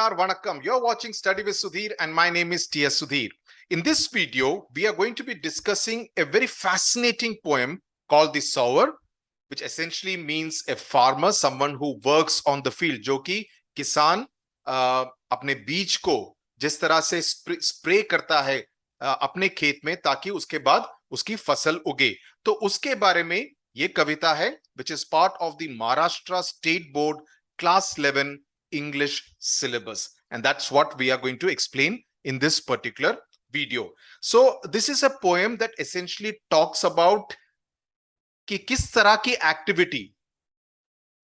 Namaskar, Vanakkam. You're watching Study with Sudhir and my name is T.S. Sudhir. In this video, we are going to be discussing a very fascinating poem called The Sower, which essentially means a farmer, someone who works on the field, जो कि किसान अपने बीज को जिस तरह से spray करता है अपने खेत में ताकि उसके बाद उसकी फसल उगे। तो उसके बारे में ये कविता है, which is part of the Maharashtra State Board Class 11 English syllabus, and that's what we are going to explain in this particular video. So this is a poem that essentially talks about कि किस तरह की activity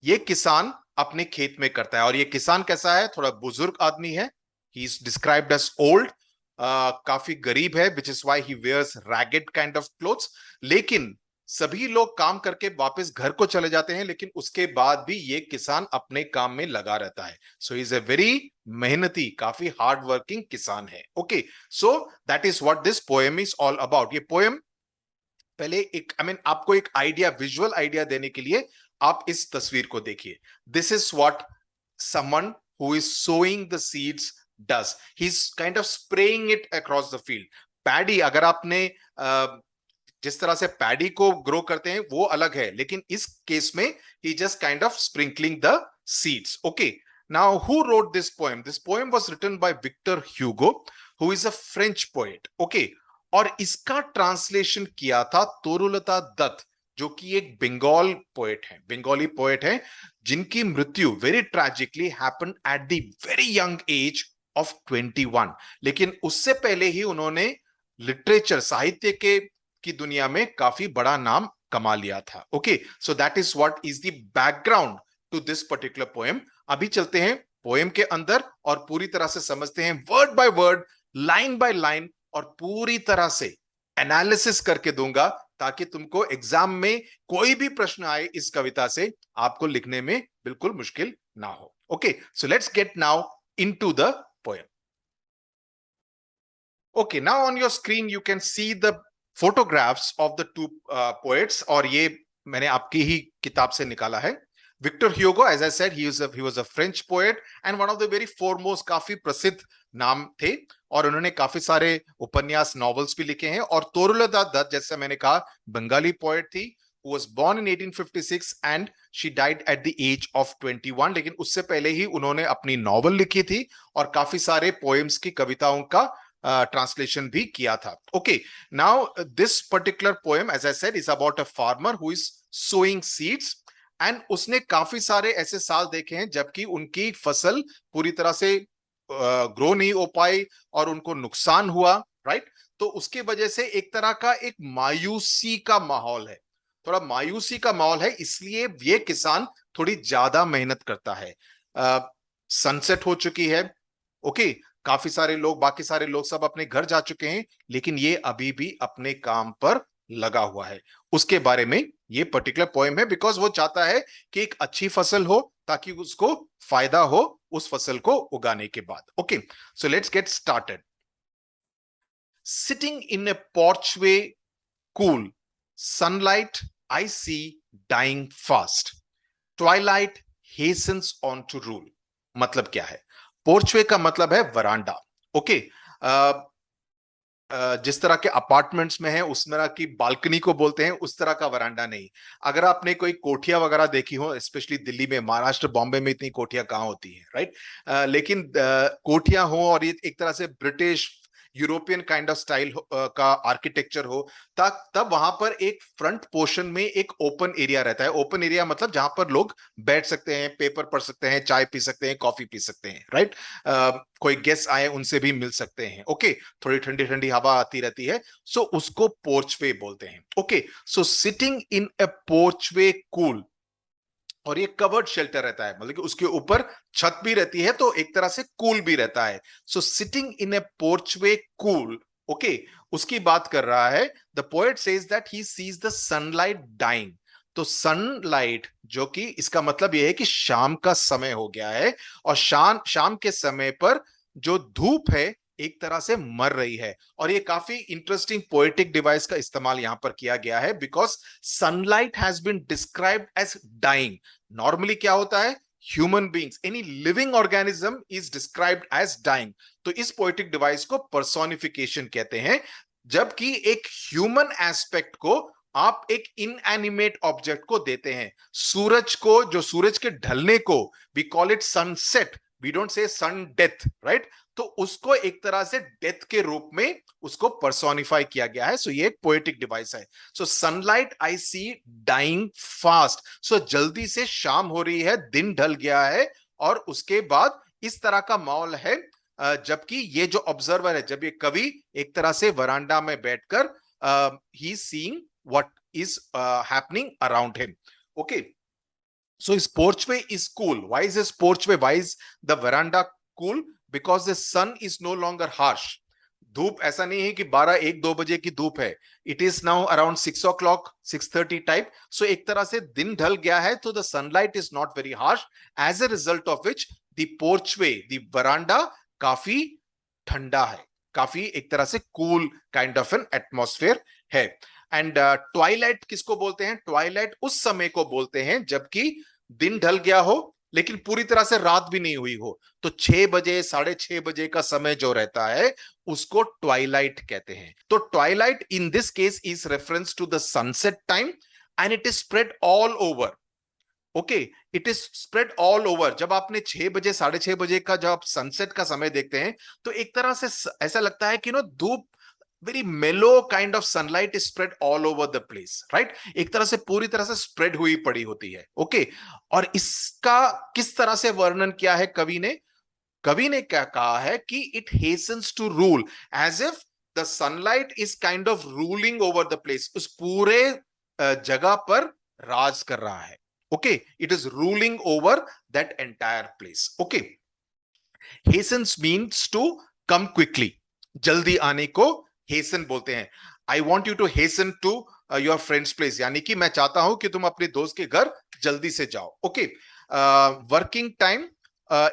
ये किसान अपने खेत में करता है। और ये किसान कैसा है? थोड़ा बुजुर्ग आदमी है। He is described as old, काफी गरीब है, which is why he wears ragged kind of clothes. लेकिन सभी लोग काम करके वापस घर को चले जाते हैं, लेकिन उसके बाद भी ये किसान अपने काम में लगा रहता है। सो इज ए वेरी मेहनती, काफी हार्ड वर्किंग किसान है। Okay, so that is what this poem is all about. ये पोएम पहले एक आपको एक आइडिया, विजुअल आइडिया देने के लिए आप इस तस्वीर को देखिए। This is what someone who is sowing the seeds does. He is kind of spraying it across the field. Paddy, अगर आपने जिस तरह से पैडी को ग्रो करते हैं वो अलग है, लेकिन इस केस में ही just kind of sprinkling the seeds. Okay, now who wrote this poem? This poem was written by Victor Hugo, who is a French poet. Okay, और इसका ट्रांसलेशन किया था तोरुलता दत्त, जो कि एक बंगाल पोएट है, बंगाली पोएट है, जिनकी मृत्यु very tragically happened at the very young age of 21। लेकिन उससे पहले ही उन्होंने लिटरेचर, साहित्य के की दुनिया में काफी बड़ा नाम कमा लिया था। Okay, so that is what is the background to this particular poem. अभी चलते हैं पोएम के अंदर और पूरी तरह से समझते हैं, word by word, line by line, और पूरी तरह से एनालिसिस करके दूंगा ताकि तुमको एग्जाम में कोई भी प्रश्न आए इस कविता से, आपको लिखने में बिल्कुल मुश्किल ना हो। Okay, so let's get now into the poem. Okay, now on your screen you can see the photographs of the two poets, और ये मैंने आपकी ही किताब से निकाला है। Victor Hugo, as I said, he was a French poet and one of the very foremost, काफी प्रसिद्ध नाम थे, और उन्होंने काफी सारे उपन्यास, नॉवेल्स भी लिखे हैं। और तोरुलता दत्त, जैसे मैंने कहा, बंगाली पोएट थी, who was born in 1856 and she died at the age of 21। लेकिन उससे पहले ही उन्होंने अपनी नॉवेल लिखी थी और काफी सारे पोएम्स की, कविताओं का ट्रांसलेशन भी किया था। Okay, now this particular poem, as I said, is about a farmer who is sowing seeds, and उसने काफी सारे ऐसे साल देखे हैं जबकि उनकी फसल पूरी तरह से ग्रो नहीं हो पाई और उनको नुकसान हुआ, राइट? तो उसके वजह से एक तरह का एक मायूसी का माहौल है, थोड़ा मायूसी का माहौल है, इसलिए ये किसान थोड़ी ज्यादा मेहनत करता है। सनसेट हो चुकी है, ओके, काफी सारे लोग, बाकी सारे लोग सब अपने घर जा चुके हैं, लेकिन ये अभी भी अपने काम पर लगा हुआ है। उसके बारे में ये पर्टिकुलर पोएम है, बिकॉज वो चाहता है कि एक अच्छी फसल हो ताकि उसको फायदा हो उस फसल को उगाने के बाद। Okay, so let's get started. Sitting in a porchway cool, sunlight I see dying fast, twilight hastens on to rule. मतलब क्या है? पोर्चवे का मतलब है वरांडा। ओके, जिस तरह के अपार्टमेंट्स में है उस तरह की बालकनी को बोलते हैं, उस तरह का वरांडा नहीं। अगर आपने कोई कोठिया वगैरह देखी हो, स्पेशली दिल्ली में, महाराष्ट्र, बॉम्बे में इतनी कोठिया कहाँ होती है, राइट? लेकिन कोठिया हो और ये एक तरह से British, European kind of style का आर्किटेक्चर हो, तब वहां पर एक फ्रंट पोर्शन में एक ओपन एरिया रहता है। ओपन एरिया मतलब जहां पर लोग बैठ सकते हैं, पेपर पढ़ सकते हैं, चाय पी सकते हैं, कॉफी पी सकते हैं, राइट? कोई गेस्ट आए उनसे भी मिल सकते हैं। ओके, थोड़ी ठंडी ठंडी हवा आती रहती है, सो उसको पोर्चवे बोलते हैं। Okay, so sitting in a porchway cool, और ये कवर्ड शेल्टर रहता है, मतलब कि उसके ऊपर छत भी रहती है, तो एक तरह से कूल भी रहता है। So sitting in a porchway cool, okay, उसकी बात कर रहा है। The poet says that he sees the sunlight dying. तो सनलाइट, जो कि इसका मतलब यह है कि शाम का समय हो गया है, और शाम के समय पर जो धूप है एक तरह से मर रही है। और ये काफी इंटरेस्टिंग पोएटिक डिवाइस का इस्तेमाल यहां पर किया गया है, because sunlight has been described as dying. Normally क्या होता है human beings, any living organism is described as dying. तो इस poetic device को personification कहते हैं, जबकि एक ह्यूमन एस्पेक्ट को आप एक इनएनिमेट ऑब्जेक्ट को देते हैं। सूरज को, जो सूरज के ढलने को we call it sunset, we don't say sun death, right? तो उसको एक तरह से डेथ के रूप में उसको पर्सोनिफाई किया गया है। सो ये एक पोएटिक डिवाइस है। सो sunlight I see dying fast, सो जल्दी से शाम हो रही है, दिन ढल गया है, और उसके बाद इस तरह का माहौल है, जबकि ये जो ऑब्जर्वर है, जब ये कवि एक तरह से वरांडा में बैठकर he is seeing what is happening around him. Okay, so his porchway is cool. Why is his porchway, why is the veranda cool? Because the sun is no longer harsh. धूप ऐसा नहीं है कि 12-1-2 बजे की धूप है। It is now around 6 o'clock, 6:30 type. So एक तरह से दिन ढल गया है, तो the sunlight is not very harsh. As a result of which the porchway, the veranda काफी ठंडा है, काफी एक तरह से cool kind of an atmosphere है। एंड ट्वाइलाइट किसको बोलते हैं? ट्वाइलाइट उस समय को बोलते हैं जबकि दिन ढल गया हो लेकिन पूरी तरह से रात भी नहीं हुई हो। तो 6 बजे 6:30 बजे का समय जो रहता है उसको ट्वाइलाइट कहते हैं। तो twilight in this case is reference to the sunset time and it is spread all over. Okay, it is spread all over. जब आपने 6 बजे 6:30 बजे का जब सनसेट का समय देखते हैं तो एक तरह से ऐसा लगता है कि धूप, very mellow kind of sunlight is spread all over the place, right? एक तरह से पूरी तरह से स्प्रेड हुई पड़ी होती है। ओके, और इसका किस तरह से वर्णन किया है कवि ने? कवि ने क्या कहा है कि it hastens to rule, as if the sunlight is kind of ruling over the place, उस पूरे जगह पर राज कर रहा है। Okay, it is ruling over that entire place. Okay, hastens means to come quickly, जल्दी आने को हेसन बोलते हैं। I want you to hasten to your friends place, यानी कि मैं चाहता हूं कि तुम अपने दोस्त के घर जल्दी से जाओ। ओके, वर्किंग टाइम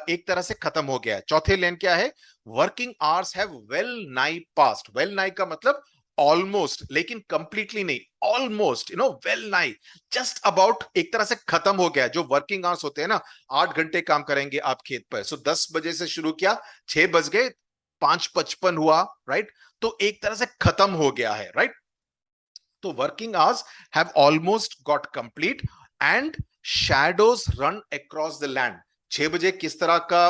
एक तरह से खत्म हो गया है। चौथे लाइन क्या है? वर्किंग आवर्स हैव वेल नाई पास्ट। वेल नाई का मतलब ऑलमोस्ट, लेकिन कंप्लीटली नहीं, ऑलमोस्ट, वेल नाई, जस्ट अबाउट एक तरह से खत्म हो गया। जो वर्किंग आवर्स होते हैं ना, 8 घंटे काम करेंगे आप खेत पर, सो 10 बजे से शुरू किया, 6 बज गए, 5:55 हुआ, राइट? तो एक तरह से खत्म हो गया है, राइट? तो working hours have almost got complete and shadows run across the land. 6 बजे किस तरह का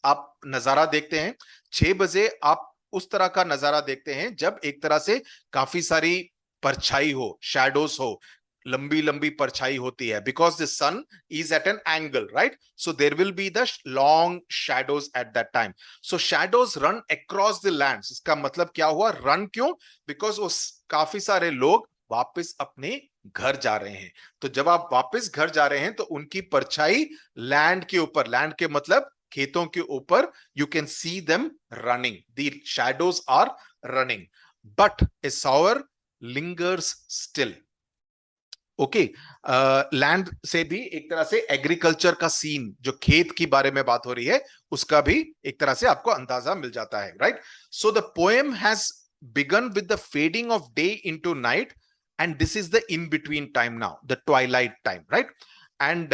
आप नजारा देखते हैं? 6 बजे आप उस तरह का नजारा देखते हैं जब एक तरह से काफी सारी परछाई हो, शैडोज हो, लंबी लंबी परछाई होती है, because the sun is at an angle, right? So there will be the long shadows at that time. So shadows run across the lands. इसका मतलब क्या हुआ? रन क्यों? बिकॉज वो काफी सारे लोग वापस अपने घर जा रहे हैं। तो जब आप वापस घर जा रहे हैं तो उनकी परछाई लैंड के ऊपर, लैंड के मतलब खेतों के ऊपर, you can see them running, the shadows are running, but a sower lingers still. Okay, land से भी एक तरह से एग्रीकल्चर का सीन, जो खेत की बारे में बात हो रही है, उसका भी एक तरह से आपको अंदाजा मिल जाता है, right? So the poem has begin with the fading of day into night and this is the in between time now, the Twilight time, right? And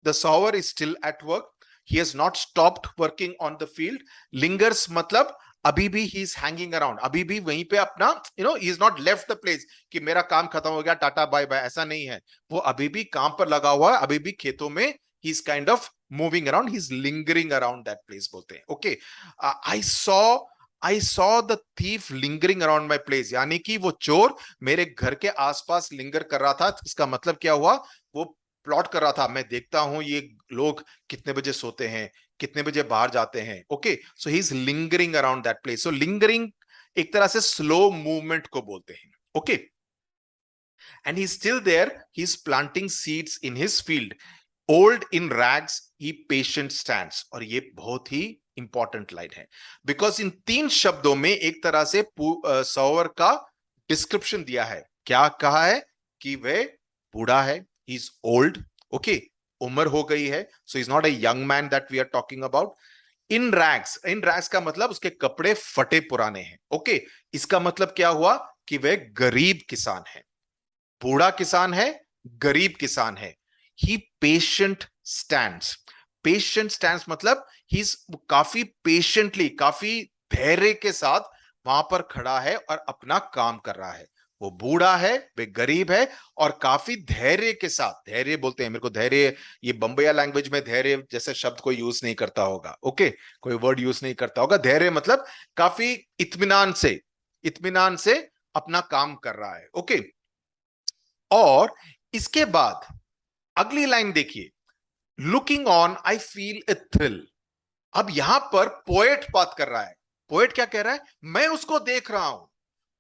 the sour is still at work, he has not stopped working on the field. Lingers मतलब अभी भी he is hanging around, अभी भी वहीं पे अपना, he is not left the place कि मेरा काम खत्म हो गया, टाटा बाय बाय, ऐसा नहीं है। वो अभी भी काम पर लगा हुआ है, अभी भी खेतों में ही is kind of moving around, he is lingering around that place बोलते हैं। Okay, I saw the thief lingering around my place, यानी कि वो चोर मेरे घर के आसपास लिंगर कर रहा था। इसका मतलब क्या हुआ? वो प्लॉट कर रहा था, मैं देखता हूं ये लोग कितने बजे सोते हैं, कितने बजे बाहर जाते हैं। Okay, so he is lingering around that place. So lingering एक तरह से स्लो मूवमेंट को बोलते हैं। Okay, and he still there, he is planting seeds in his field, old in rags he patient stands. और ये बहुत ही इंपॉर्टेंट लाइन है, बिकॉज इन 3 शब्दों में एक तरह से सॉवर का डिस्क्रिप्शन दिया है। क्या कहा है? कि वह बूढ़ा है, he is old, okay, उम्र हो गई है, so he's not a young man that we are talking about. In rags का मतलब उसके कपड़े फटे पुराने हैं। okay, इसका मतलब क्या हुआ? कि वह गरीब किसान है, बूढ़ा किसान है, गरीब किसान है। he patient stands. Patient stands मतलब ही काफी पेशेंटली, काफी धैर्य के साथ वहां पर खड़ा है और अपना काम कर रहा है। वो बूढ़ा है, वे गरीब है, और काफी धैर्य के साथ, धैर्य बोलते हैं, मेरे को धैर्य, ये बम्बैया लैंग्वेज में धैर्य जैसे शब्द कोई यूज नहीं करता होगा, ओके, कोई वर्ड यूज नहीं करता होगा। धैर्य मतलब काफी इत्मीनान से अपना काम कर रहा है, ओके। और इसके बाद अगली लाइन देखिए, looking on I feel a thrill. अब यहां पर पोएट बात कर रहा है। पोएट क्या कह रहा है? मैं उसको देख रहा हूं,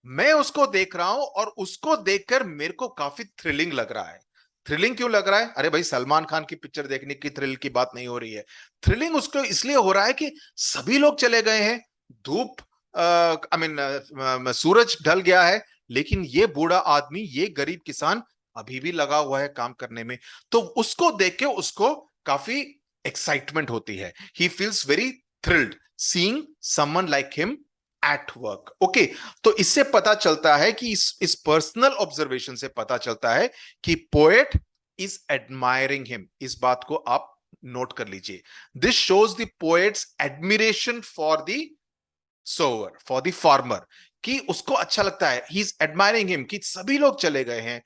मैं उसको देख रहा हूं, और उसको देखकर मेरे को काफी थ्रिलिंग लग रहा है। थ्रिलिंग क्यों लग रहा है? अरे भाई, सलमान खान की पिक्चर देखने की थ्रिल की बात नहीं हो रही है। थ्रिलिंग उसको इसलिए हो रहा है कि सभी लोग चले गए हैं, धूप आई मीन सूरज ढल गया है, लेकिन ये बूढ़ा आदमी, ये गरीब किसान अभी भी लगा हुआ है काम करने में। तो उसको देख के उसको काफी एक्साइटमेंट होती है। He feels very thrilled seeing someone like him at work, okay. तो इससे पता चलता है कि इस पर्सनल ऑब्जर्वेशन से पता चलता है कि पोएट इज एडमायरिंग हिम। इस बात को आप नोट कर लीजिए। This shows the poet's admiration for the sower, for the farmer, कि उसको अच्छा लगता है। ही इज एडमायरिंग हिम, कि सभी लोग चले गए हैं,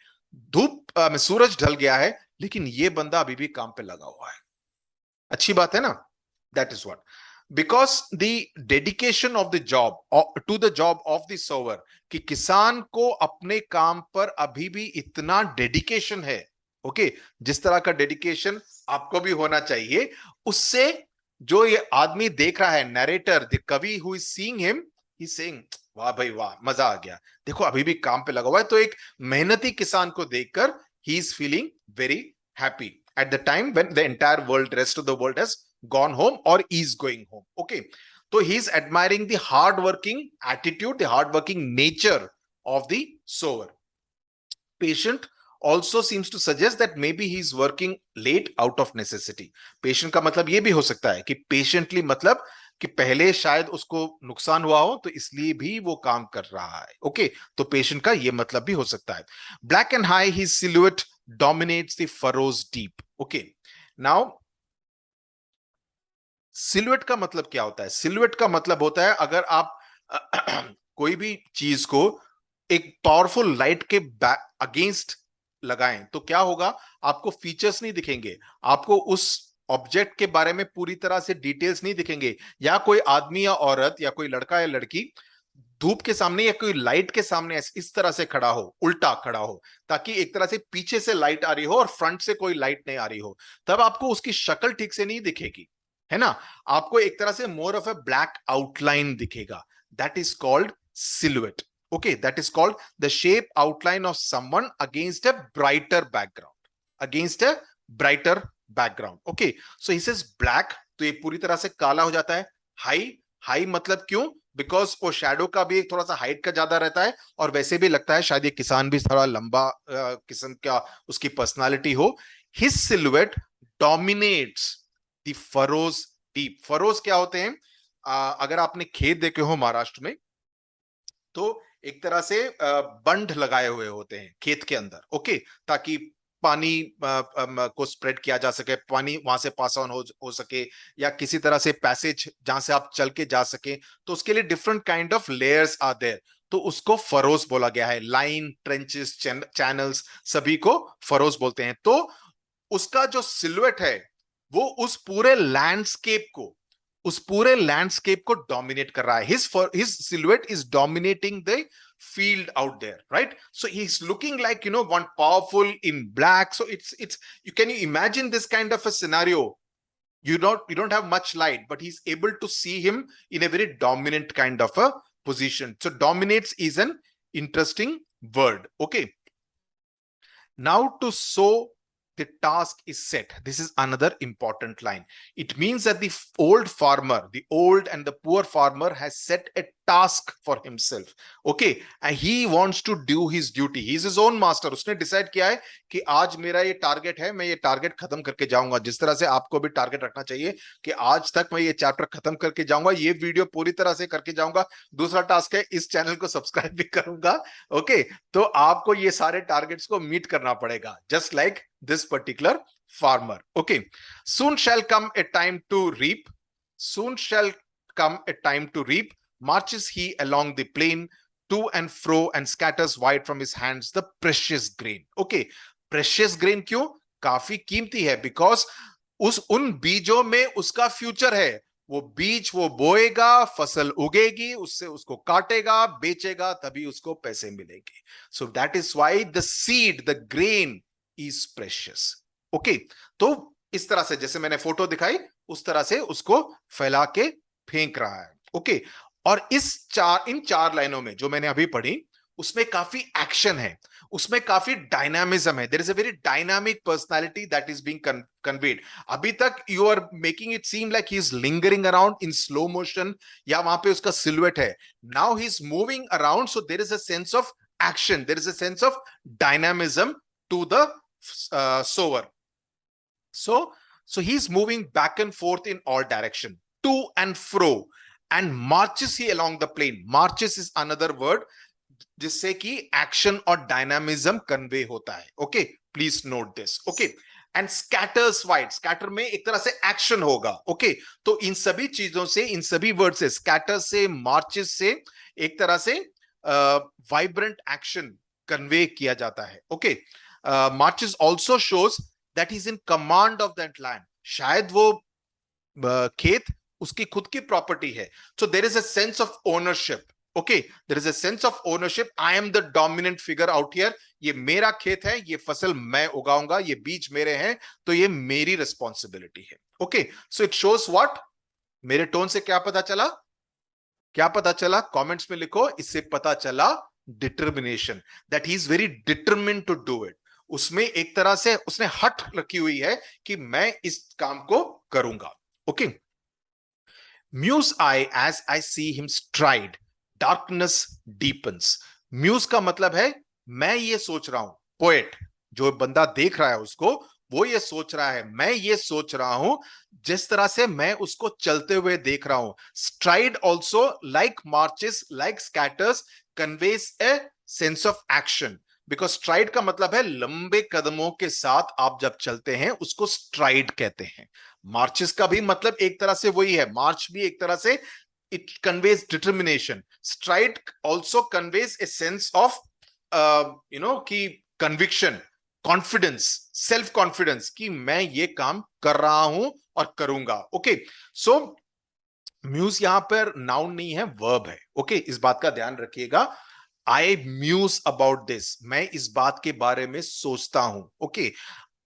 धूप में सूरज ढल गया है, लेकिन ये बंदा अभी भी काम पे लगा हुआ है। अच्छी बात है ना? That is what, because the dedication of the job to the job of the sower, कि किसान को अपने काम पर अभी भी इतना डेडिकेशन है, ओके, जिस तरह का डेडिकेशन आपको भी होना चाहिए, उससे जो ये आदमी देख रहा है, नरेटर, द कवि who is seeing him, he saying वाह भाई वाह, मजा आ गया, देखो अभी भी काम पे लगा हुआ है। तो एक मेहनती किसान को देखकर he is feeling very happy at the time when the entire world, rest of the world has gone home or is going home, okay. So he is admiring the hard working attitude, the hard working nature of the sower. Patient also seems to suggest that maybe he is working late out of necessity. Patient का मतलब ये भी हो सकता है कि patiently मतलब कि पहले शायद उसको नुकसान हुआ हो, तो इसलिए भी वो काम कर रहा है, ओके। तो पेशेंट का ये मतलब भी हो सकता है। Black and high, his silhouette dominates the furrows deep, okay. Now silhouette का मतलब क्या होता है? सिलुएट का मतलब होता है, अगर आप कोई भी चीज को एक पावरफुल लाइट के अगेंस्ट लगाएं, तो क्या होगा? आपको फीचर्स नहीं दिखेंगे, आपको उस ऑब्जेक्ट के बारे में पूरी तरह से डिटेल्स नहीं दिखेंगे। या कोई आदमी या औरत या कोई लड़का या लड़की धूप के सामने या कोई लाइट के सामने इस तरह से खड़ा हो, उल्टा खड़ा हो, ताकि एक तरह से पीछे से लाइट आ रही हो और फ्रंट से कोई लाइट नहीं आ रही हो, तब आपको उसकी शक्ल ठीक से नहीं दिखेगी, है ना? आपको एक तरह से more of a black outline दिखेगा। That is called silhouette, okay. That is called the shape outline of someone against a brighter background, okay. So he says black, तो ये पूरी तरह से काला हो जाता है। हाई मतलब क्यों? बिकॉज वो शैडो का भी थोड़ा सा हाइट का ज्यादा रहता है, और वैसे भी लगता है शायद ये किसान भी थोड़ा लंबा किस्म का उसकी पर्सनालिटी हो। His silhouette dominates the furrows deep. Furrows क्या होते हैं? अगर आपने खेत देखे हो महाराष्ट्र में, तो एक तरह से बंड लगाए हुए होते हैं खेत के अंदर, ओके, ताकि पानी को स्प्रेड किया जा सके, पानी वहां से पास ऑन हो सके, या किसी तरह से पैसेज जहां से आप चल के जा सके, तो उसके लिए different kind of layers are there, तो उसको फरोज बोला गया है। लाइन, ट्रेंचेस, चैनल्स, सभी को फरोज बोलते हैं। तो उसका जो सिलुएट है, वो उस पूरे लैंडस्केप को डोमिनेट कर रहा है। his silhouette is dominating the field out there, right? So he's looking like, one powerful in black. So can you imagine this kind of a scenario? You don't have much light, but he's able to see him in a very dominant kind of a position. So dominates is an interesting word, okay. Now to sow, the task is set. This is another important line. It means that the old and the poor farmer has set a task for himself. Okay, and he wants to do his duty. He is his own master. उसने decide किया है कि आज मेरा ये target है, मैं ये टारगेट खत्म करके जाऊंगा. जिस तरह से आपको भी टारगेट रखना चाहिए कि आज तक मैं ये चैप्टर खत्म करके जाऊंगा, ये वीडियो पूरी तरह से करके जाऊंगा. दूसरा टास्क है इस चैनल को सब्सक्राइब भी करूंगा. ओके, तो आपको ये सारे टारगेट्स को मीट करना पड़ेगा, just like this particular farmer. Okay, soon shall come a time to reap. Soon shall come a time to reap. Marches he along the plain to and fro and scatters wide from his hands the precious grain. Okay, precious grain क्यों? काफी कीमती है, because उन बीजों में उसका future है. वो बीज वो बोएगा, फसल उगेगी, उससे उसको काटेगा, बेचेगा, तभी उसको पैसे मिलेंगे. So that is why the seed, the grain is precious. Okay, तो इस तरह से जैसे मैंने फोटो दिखाई उस तरह से उसको फैला के फेंक रहा है. ओके, और इन चार लाइनों में जो मैंने अभी पढ़ी उसमें काफी एक्शन है, उसमें काफी डायनामिज्म है. There is a very dynamic personality that is being conveyed. अभी तक you are making it seem like he is lingering around in slow motion, या वहां पे उसका सिलुएट है. Now he is moving around, so there is a sense of action, there is a sense of dynamism to the sower. So he's moving back and forth in all direction, to and fro, and marches he along the plain. Marches is another word जिससे कि action और dynamism convey होता है. Okay, please note this. Okay, and scatters wide. Scatter में एक तरह से action होगा. ओके, तो इन सभी चीजों से, इन सभी वर्ड से, स्कैटर से, मार्चेस से एक तरह से वाइब्रेंट एक्शन कन्वे किया जाता है. Okay, marches also shows that he's in command of that land. शायद वो खेत उसकी खुद की प्रॉपर्टी है. So there is a sense of ownership. Okay, there is a sense of ownership. I am the dominant figure out here. ये मेरा खेत है, ये फसल मैं उगाऊंगा, ये बीज मेरे हैं, तो ये मेरी रिस्पॉन्सिबिलिटी है. Okay, so it shows what? मेरे टोन से क्या पता चला? क्या पता चला? कमेंट्स में लिखो. इससे पता चला determination, that he is very determined to do it. उसमें एक तरह से उसने हट रखी हुई है कि मैं इस काम को करूंगा. Okay, muse I as I see him stride, darkness deepens. Muse का मतलब है मैं ये सोच रहा हूं. पोएट, जो बंदा देख रहा है उसको, वो ये सोच रहा है, मैं ये सोच रहा हूं, जिस तरह से मैं उसको चलते हुए देख रहा हूं. STRIDE also like marches, like scatters, conveys a sense of action. Because STRIDE का मतलब है लंबे कदमों के साथ आप जब चलते हैं उसको स्ट्राइड कहते हैं. मार्चेस का भी मतलब एक तरह से वही है. मार्च भी एक तरह से it conveys determination. STRIDE also conveys a sense of कि कन्विक्शन, कॉन्फिडेंस, सेल्फ कॉन्फिडेंस कि मैं ये काम कर रहा हूं और करूंगा. ओके, सो म्यूज यहां पर नाउन नहीं है, वर्ब है. ओके, इस बात का ध्यान रखिएगा. आई म्यूज अबाउट दिस, मैं इस बात के बारे में सोचता हूं. Okay,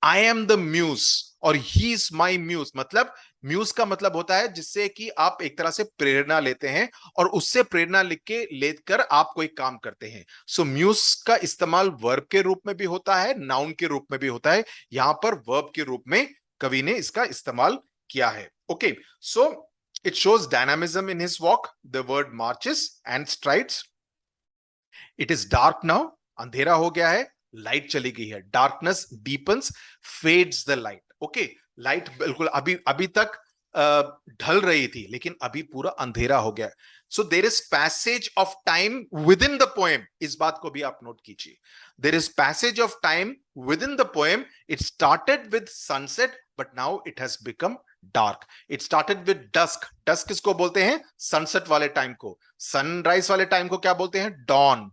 I am the muse और ही इज माई म्यूज. मतलब म्यूज का मतलब होता है जिससे कि आप एक तरह से प्रेरणा लेते हैं और उससे प्रेरणा लेकर आप कोई काम करते हैं. सो म्यूज का इस्तेमाल वर्ब के रूप में भी होता है, नाउन के रूप में भी होता है. यहां पर वर्ब के रूप में कवि ने इसका इस्तेमाल किया है. Okay, so it shows dynamism in his walk. The word marches and strides. It is dark now. अंधेरा हो गया है, लाइट चली गई है. Darkness deepens, fades the light. Okay, light बिल्कुल अभी तक ढल रही थी, लेकिन अभी पूरा अंधेरा हो गया. So there is passage of time within the poem. इस बात को भी आप नोट कीजिए. There is passage of time within the poem. It started with sunset, but now it has become dark. It started with dusk. Dusk किसको बोलते हैं? Sunset वाले टाइम को. सनराइज वाले टाइम को क्या बोलते हैं? dawn.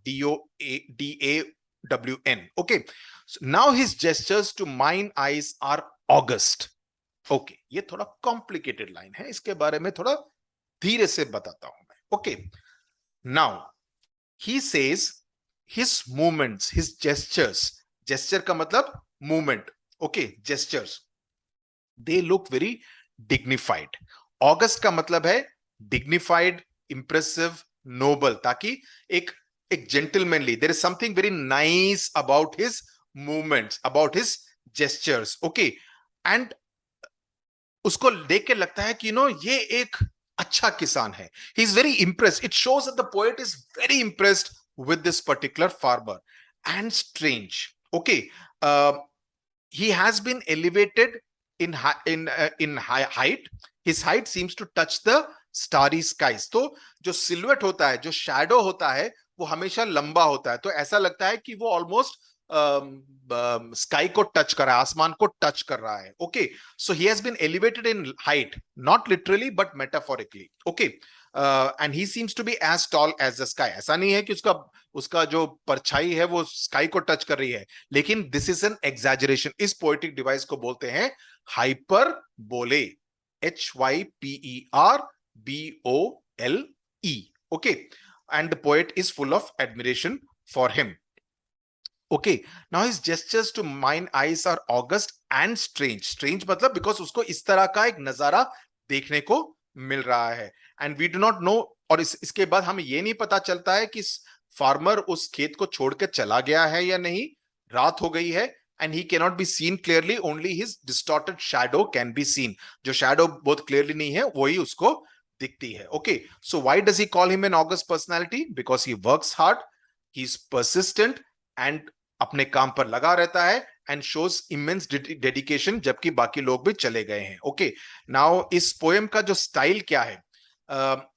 DAWN. Okay. So now his gestures to mine eyes are august. Okay. ये थोड़ा कॉम्प्लिकेटेड लाइन है, इसके बारे में थोड़ा धीरे से बताता हूं मैं. Okay. Now he says his movements, his gestures. Gesture का मतलब movement. Okay. Gestures. They look very dignified. August का मतलब है dignified, impressive, noble. ताकि एक gentlemanly, there is something very nice about his movements, about his gestures. Okay, and उसको देख के लगता है कि ये एक अच्छा किसान है. He is very impressed. It shows that the poet is very impressed with this particular farmer. And strange, okay, he has been elevated in height. His height seems to touch the starry skies. तो जो सिल्हुएट होता है, जो shadow होता है, वो हमेशा लंबा होता है. तो ऐसा लगता है कि वो ऑलमोस्ट स्काई को टच कर रहा है, आसमान को टच कर रहा है. Okay, so he has been elevated in height, not literally but metaphorically. Okay, and he seems to be as tall as the sky. ऐसा नहीं है कि उसका उसका जो परछाई है वो स्काई को टच कर रही है, लेकिन दिस इज एन एग्जैजरेशन. इस पोएटिक डिवाइस को बोलते हैं हाइपर बोले. HYPERBOLE. Okay, and the poet is full of admiration for him. Okay, now his gestures to mine eyes are august and strange. Strange मतलब because उसको इस तरह का एक नजारा देखने को मिल रहा है. And we do not know, और इसके बाद हमें ये नहीं पता चलता है कि फार्मर उस खेत को छोड़ के चला गया है या नहीं. रात हो गई है and he cannot be seen clearly, only his distorted shadow can be seen. जो shadow बहुत clearly नहीं है वही उसको दिखती है. Okay, so why does he call him an august personality? Because he works hard, he is persistent and अपने काम पर लगा रहता है and shows immense dedication, जबकि बाकी लोग भी चले गए हैं. Okay, now इस पोएम का जो स्टाइल क्या है?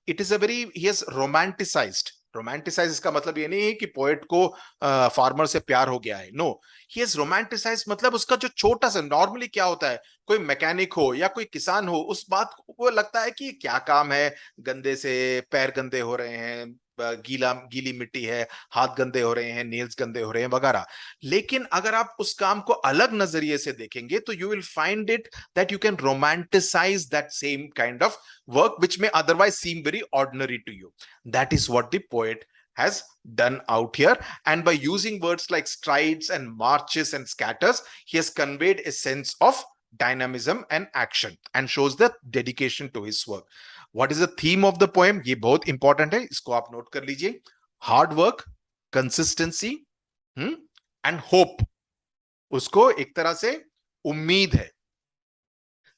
It is a very, he has romanticized. Romanticise इसका मतलब ये नहीं है कि पोएट को फार्मर से प्यार हो गया है. नो, ही हैज रोमांटिसाइज मतलब उसका जो छोटा सा, नॉर्मली क्या होता है, कोई मैकेनिक हो या कोई किसान हो, उस बात को लगता है कि क्या काम है, गंदे से पैर गंदे हो रहे हैं, गीली मिट्टी है, हाथ गंदे हो रहे हैं, नेल्स गंदे हो रहे हैं वगैरह. लेकिन अगर आप उस काम को अलग नजरिए से देखेंगे तो you will find it that you can romanticise that same kind of work which may otherwise seem very ordinary to you. That is what the poet has done out here, and by using words like strides and marches and scatters, he has conveyed a sense of dynamism and action and shows the dedication to his work. What is the theme of the poem? ये बहुत important है, इसको आप note कर लीजिए. Hard work, consistency and hope. उसको एक तरह से उम्मीद है.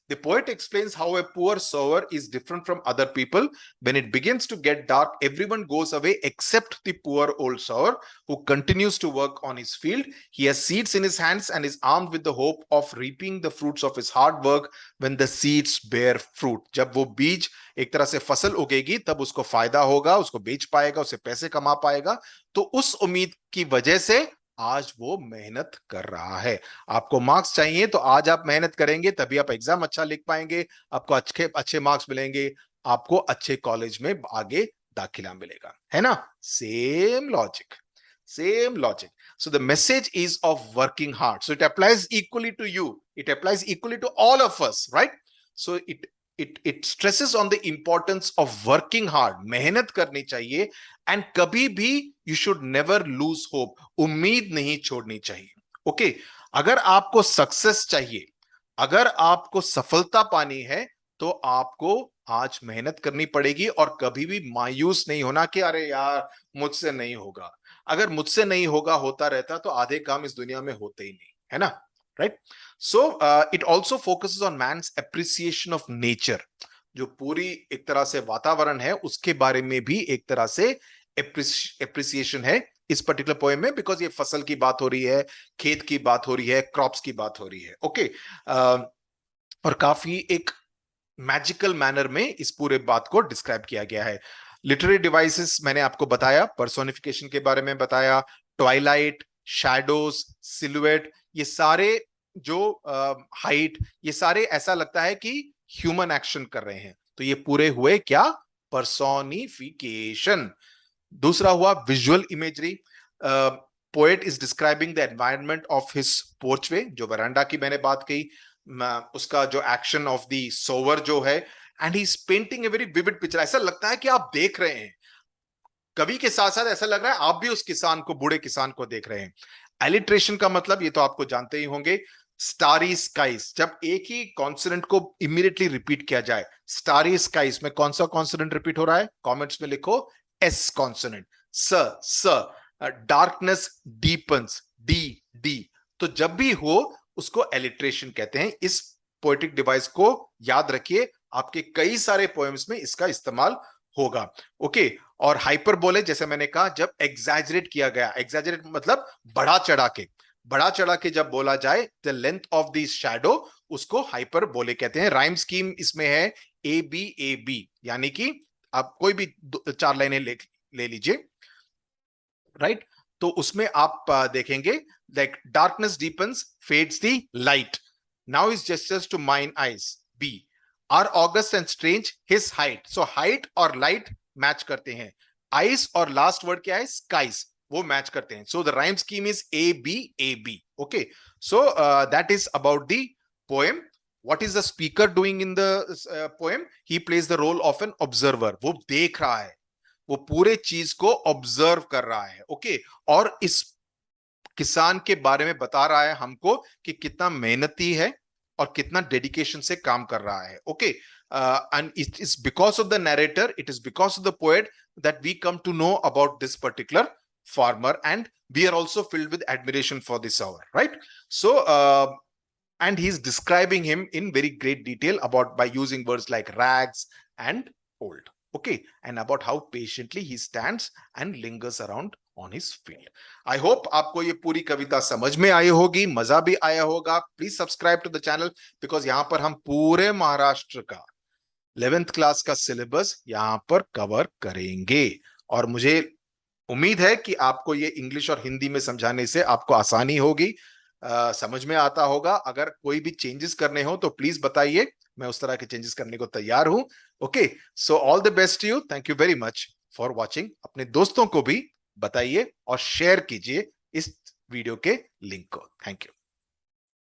The poet explains how a poor sower is different from other people. When it begins to get dark, everyone goes away except the poor old sower who continues to work on his field. He has seeds in his hands and is armed with the hope of reaping the fruits of his hard work when the seeds bear fruit. जब वो बीज एक तरह से फसल उगेगी तब उसको फायदा होगा, उसको बेच पाएगा, उससे पैसे कमा पाएगा. तो उस उम्मीद की वजह से आज वो मेहनत कर रहा है. आपको मार्क्स चाहिए तो आज आप मेहनत करेंगे, तभी आप एग्जाम अच्छा लिख पाएंगे, आपको अच्छे मार्क्स मिलेंगे, आपको अच्छे कॉलेज में आगे दाखिला मिलेगा, है ना. Same logic, same logic. So the message is of working hard. So it applies equally to you. It applies equally to all of us, right? So it stresses on the importance of working hard. मेहनत करनी चाहिए. And कभी भी you should never lose hope. उम्मीद नहीं छोड़नी चाहिए. Okay, अगर आपको सक्सेस चाहिए, अगर आपको सफलता पानी है, तो आपको आज मेहनत करनी पड़ेगी और कभी भी मायूस नहीं होना कि अरे यार मुझसे नहीं होगा. अगर मुझसे नहीं होगा होता रहता तो आधे काम इस दुनिया में होते ही नहीं, है ना. Right. So it also focuses on man's appreciation of nature. जो पूरी एक तरह से वातावरण है उसके बारे में भी एक तरह से एप्रिसिएशन है इस पर्टिकुलर पोएम में, बिकॉज ये फसल की बात हो रही है, खेत की बात हो रही है, क्रॉप्स की बात हो रही है. ओके, और काफी एक मैजिकल मैनर में इस पूरे बात को डिस्क्राइब किया गया है. लिटरेरी डिवाइसेस मैंने आपको बताया, पर्सोनिफिकेशन के बारे में बताया, ट्वाइलाइट, शैडोज, सिलुएट, ये सारे जो हाइट, ये सारे ऐसा लगता है कि ह्यूमन एक्शन कर रहे हैं. तो ये पूरे हुए क्या? पर्सोनिफिकेशन. दूसरा हुआ visual imagery. Poet is describing the environment of his porchway, जो वरांडा की मैंने बात कही, उसका जो एक्शन ऑफ द सोवर जो है, and he is painting a very vivid picture. ऐसा लगता है कि आप देख रहे हैं, कवि के साथ साथ ऐसा लग रहा है आप भी उस किसान को, बूढ़े किसान को देख रहे हैं. एलिट्रेशन का मतलब ये तो आपको जानते ही होंगे, स्टारी स्काइज. जब एक ही कॉन्सोनेंट को इमीडिएटली रिपीट किया जाए, स्टारी स्काइज में कौन सा कॉन्सोनेंट रिपीट हो रहा है? कमेंट्स में लिखो एस कॉन्सोनेंट. स. Darkness deepens, D D. तो जब भी हो उसको एलिट्रेशन कहते हैं. इस पोएटिक डिवाइस को याद रखिए, आपके कई सारे पोएम्स में इसका इस्तेमाल होगा। ओके, और हाइपरबोले जैसे मैंने कहा, जब एग्जैजरेट किया गया, एग्जैजरेट मतलब बढ़ा चढ़ा के जब बोला जाए, the length of the shadow, उसको हाइपरबोले कहते हैं। राइम स्कीम इसमें है ABAB, यानी कि आप कोई भी 4 लाइनें ले लीजिए, राइट। तो उसमें आप देखेंगे, like darkness deepens fades the light, now is gestures to mine eyes, B are August and strange his height. So height और लाइट मैच करते हैं, आइस और लास्ट वर्ड क्या है, स्काइस, वो मैच करते हैं। So the rhyme scheme is ABAB। Okay, so that is about the poem. What is the speaker doing in the poem? He plays the role of an observer. वो देख रहा है, वो पूरे चीज को ऑब्जर्व कर रहा है। ओके, और इस किसान के बारे में बता रहा है हमको कि कितना मेहनती है और कितना डेडिकेशन से काम कर रहा है। Okay, and it is because of the narrator, it is because of the poet that we come to know about this particular farmer, and we are also filled with admiration for this hour, right? So and he's describing him in very great detail about by using words like rags and old. Okay, and about how patiently he stands and lingers around on his field. I hope आपको ये पूरी कविता समझ में आई होगी, मजा भी आया होगा। Please subscribe to the channel, because यहाँ पर हम पूरे महाराष्ट्र का 11th क्लास का सिलेबस यहाँ पर कवर करेंगे, और मुझे उम्मीद है कि आपको ये इंग्लिश और हिंदी में समझाने से आपको आसानी होगी, समझ में आता होगा। अगर कोई भी चेंजेस करने हो तो प्लीज बताइए, मैं उस तरह के चेंजेस करने को तैयार हूं। Okay, so all the best to you, thank you very much for watching. अपने दोस्तों को भी बताइए और शेयर कीजिए इस वीडियो के लिंक को। Thank you.